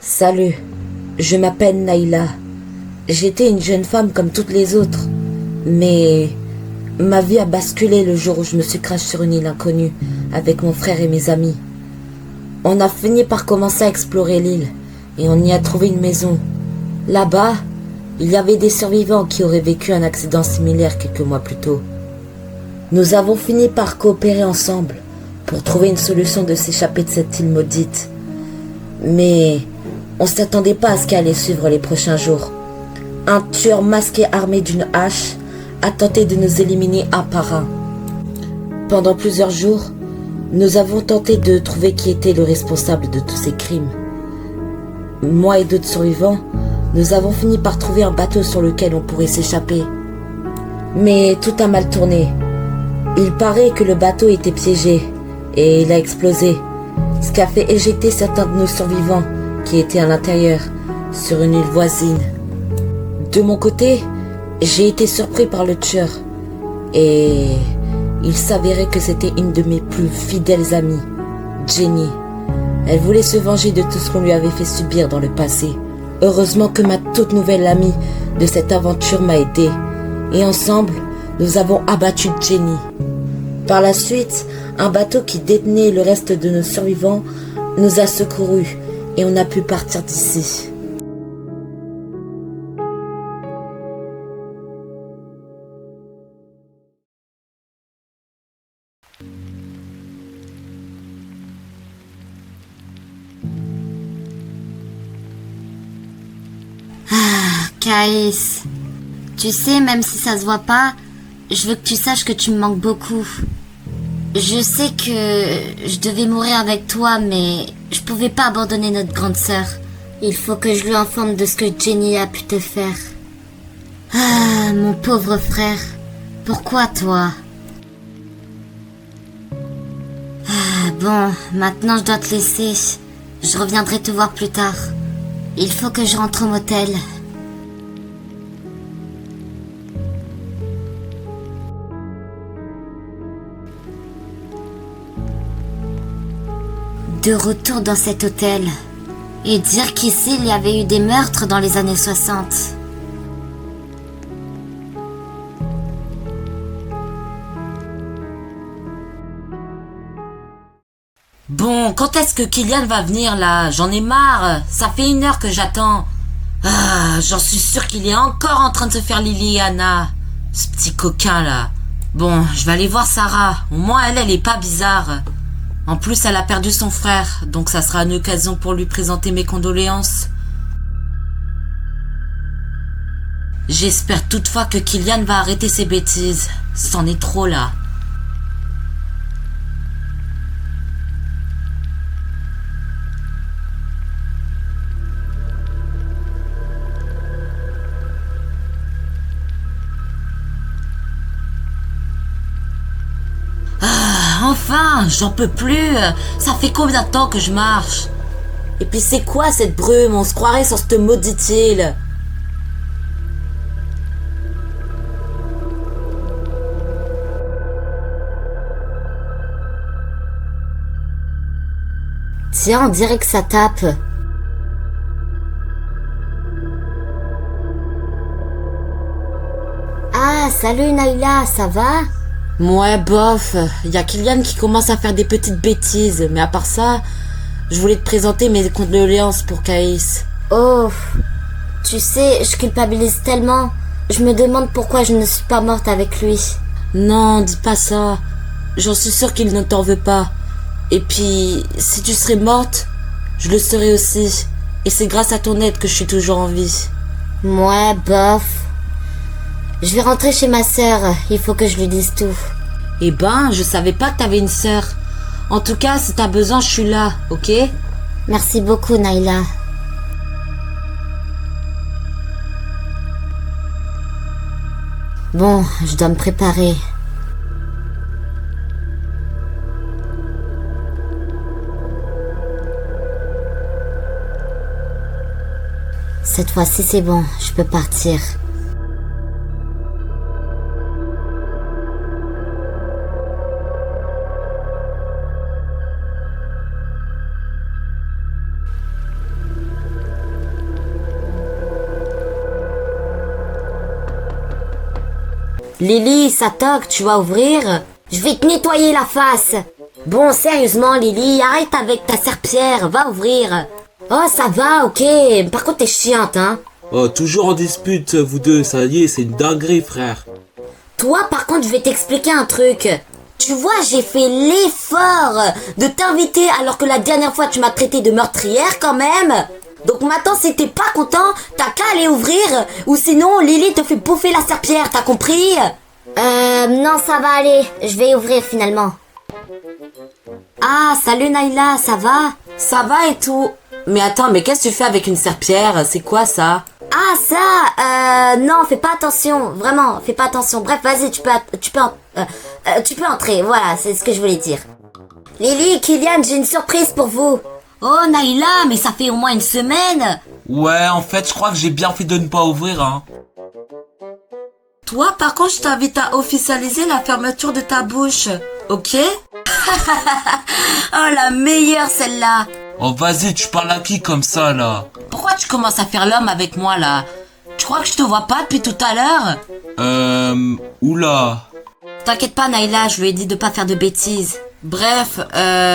Salut, je m'appelle Naïla. J'étais une jeune femme comme toutes les autres, mais ma vie a basculé le jour où je me suis crashée sur une île inconnue avec mon frère et mes amis. On a fini par commencer à explorer l'île et on y a trouvé une maison. Là-bas, il y avait des survivants qui auraient vécu un accident similaire quelques mois plus tôt. Nous avons fini par coopérer ensemble pour trouver une solution de s'échapper de cette île maudite. Mais on s'attendait pas à ce qui allait suivre les prochains jours. Un tueur masqué armé d'une hache a tenté de nous éliminer un par un. Pendant plusieurs jours, nous avons tenté de trouver qui était le responsable de tous ces crimes. Moi et d'autres survivants, nous avons fini par trouver un bateau sur lequel on pourrait s'échapper. Mais tout a mal tourné. Il paraît que le bateau était piégé et il a explosé, ce qui a fait éjecter certains de nos survivants qui étaient à l'intérieur, sur une île voisine. De mon côté, j'ai été surpris par le tueur et il s'avérait que c'était une de mes plus fidèles amies, Jenny. Elle voulait se venger de tout ce qu'on lui avait fait subir dans le passé. Heureusement que ma toute nouvelle amie de cette aventure m'a aidé et ensemble, nous avons abattu Jenny. Par la suite, un bateau qui détenait le reste de nos survivants nous a secourus et on a pu partir d'ici. Caïs, tu sais, même si ça se voit pas, je veux que tu saches que tu me manques beaucoup. Je sais que je devais mourir avec toi, mais je pouvais pas abandonner notre grande sœur. Il faut que je lui informe de ce que Jenny a pu te faire. Ah, mon pauvre frère, pourquoi toi? Ah, bon, maintenant je dois te laisser. Je reviendrai te voir plus tard. Il faut que je rentre au motel. De retour dans cet hôtel et dire qu'ici il y avait eu des meurtres dans les années 60. Bon, quand est-ce que Kylian va venir là? J'en ai marre, ça fait 1 heure que j'attends. Ah, j'en suis sûre qu'il est encore en train de se faire Liliana, ce petit coquin là. Bon, je vais aller voir Sarah, au moins elle est pas bizarre. En plus, elle a perdu son frère, donc ça sera une occasion pour lui présenter mes condoléances. J'espère toutefois que Kylian va arrêter ses bêtises. C'en est trop là. Enfin, j'en peux plus. Ça fait combien de temps que je marche? Et puis c'est quoi cette brume? On se croirait sur cette maudite île. Tiens, on dirait que ça tape. Ah, salut Naïla, ça va? Ouais, bof. Y a Kylian qui commence à faire des petites bêtises. Mais à part ça, je voulais te présenter mes condoléances pour Caïs. Oh, tu sais, je culpabilise tellement. Je me demande pourquoi je ne suis pas morte avec lui. Non, dis pas ça. J'en suis sûre qu'il ne t'en veut pas. Et puis, si tu serais morte, je le serais aussi. Et c'est grâce à ton aide que je suis toujours en vie. Ouais, bof. Je vais rentrer chez ma sœur. Il faut que je lui dise tout. Eh ben, je savais pas que t'avais une sœur. En tout cas, si t'as besoin, je suis là, ok? Merci beaucoup, Naïla. Bon, je dois me préparer. Cette fois-ci, c'est bon. Je peux partir. Lily, ça toque, tu vas ouvrir? Je vais te nettoyer la face. Bon, sérieusement, Lily, arrête avec ta serpillère, va ouvrir. Oh, ça va, ok. Par contre, t'es chiante, hein. Oh, toujours en dispute, vous deux, ça y est, c'est une dinguerie, frère. Toi, par contre, je vais t'expliquer un truc. Tu vois, j'ai fait l'effort de t'inviter alors que la dernière fois, tu m'as traité de meurtrière quand même. Donc maintenant, si t'es pas content, t'as qu'à aller ouvrir. Ou sinon, Lily te fait bouffer la serpillère, t'as compris? Non, ça va aller. Je vais ouvrir finalement. Ah, salut Naila, ça va? Ça va et tout. Mais attends, mais qu'est-ce que tu fais avec une serpillère? C'est quoi ça? Ah, ça, non, fais pas attention. Vraiment, fais pas attention. Bref, vas-y, tu peux entrer. Voilà, c'est ce que je voulais dire. Lily, Kylian, j'ai une surprise pour vous. Oh, Naila, mais ça fait au moins une semaine. Ouais, en fait, je crois que j'ai bien fait de ne pas ouvrir, hein. Toi, par contre, je t'invite à officialiser la fermeture de ta bouche. Ok? Oh, la meilleure celle-là. Oh, vas-y, tu parles à qui comme ça, là? Pourquoi tu commences à faire l'homme avec moi, là? Tu crois que je te vois pas depuis tout à l'heure? Oula. T'inquiète pas, Naila, je lui ai dit de pas faire de bêtises. Bref,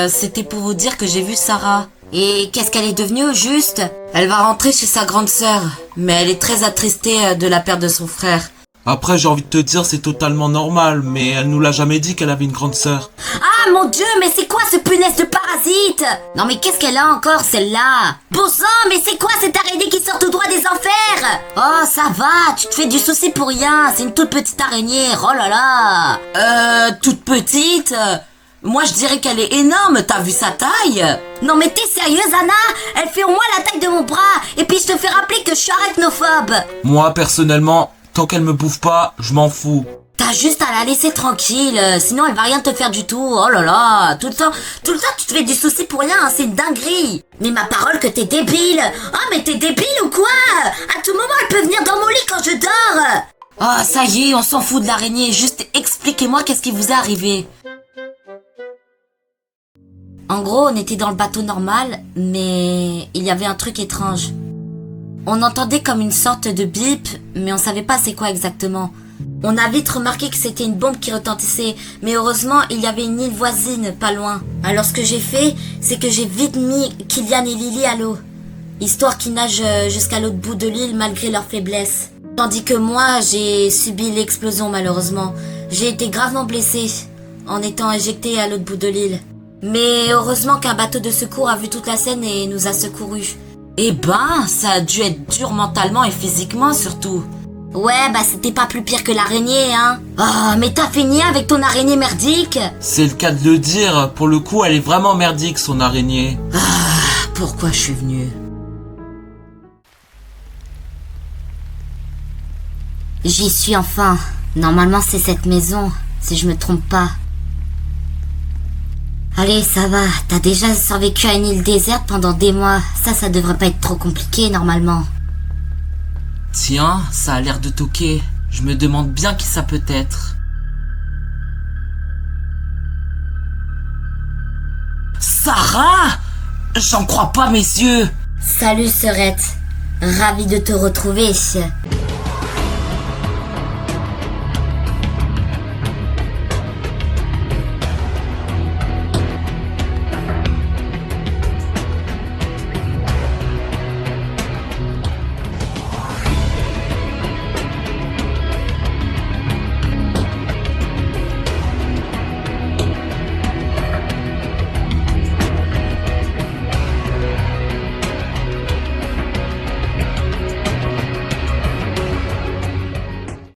c'était pour vous dire que j'ai vu Sarah. Et qu'est-ce qu'elle est devenue, au juste? Elle va rentrer chez sa grande sœur, mais elle est très attristée de la perte de son frère. Après, j'ai envie de te dire, c'est totalement normal, mais elle nous l'a jamais dit qu'elle avait une grande sœur. Ah, mon Dieu, mais c'est quoi ce punaise de parasite? Non, mais qu'est-ce qu'elle a encore, celle-là? Bon sang, mais c'est quoi cette araignée qui sort tout droit des enfers? Oh, ça va, tu te fais du souci pour rien, c'est une toute petite araignée, oh là là. Toute petite? Moi, je dirais qu'elle est énorme, t'as vu sa taille? Non, mais t'es sérieuse, Anna? Elle fait au moins la taille de mon bras, et puis je te fais rappeler que je suis arachnophobe. Moi, personnellement, tant qu'elle me bouffe pas, je m'en fous. T'as juste à la laisser tranquille, sinon elle va rien te faire du tout. Oh là là, tout le temps tu te fais du souci pour rien, hein, c'est une dinguerie. Mais ma parole que t'es débile. Oh mais t'es débile ou quoi? À tout moment elle peut venir dans mon lit quand je dors. Oh, ça y est, on s'en fout de l'araignée, juste expliquez-moi qu'est-ce qui vous est arrivé. En gros, on était dans le bateau normal, mais il y avait un truc étrange. On entendait comme une sorte de bip, mais on savait pas c'est quoi exactement. On a vite remarqué que c'était une bombe qui retentissait, mais heureusement, il y avait une île voisine, pas loin. Alors ce que j'ai fait, c'est que j'ai vite mis Kylian et Lily à l'eau, histoire qu'ils nagent jusqu'à l'autre bout de l'île malgré leur faiblesse. Tandis que moi, j'ai subi l'explosion malheureusement. J'ai été gravement blessée en étant éjectée à l'autre bout de l'île. Mais heureusement qu'un bateau de secours a vu toute la scène et nous a secourus. Eh ben, ça a dû être dur mentalement et physiquement surtout. Ouais, bah c'était pas plus pire que l'araignée, hein. Oh, mais t'as fini avec ton araignée merdique? C'est le cas de le dire, pour le coup, elle est vraiment merdique, son araignée. Ah, pourquoi je suis venue? J'y suis enfin. Normalement, c'est cette maison, si je me trompe pas. Allez, ça va. T'as déjà survécu à une île déserte pendant des mois. Ça devrait pas être trop compliqué, normalement. Tiens, ça a l'air de toquer. Je me demande bien qui ça peut être. Sarah! J'en crois pas mes yeux! Salut, Serette. Ravie de te retrouver.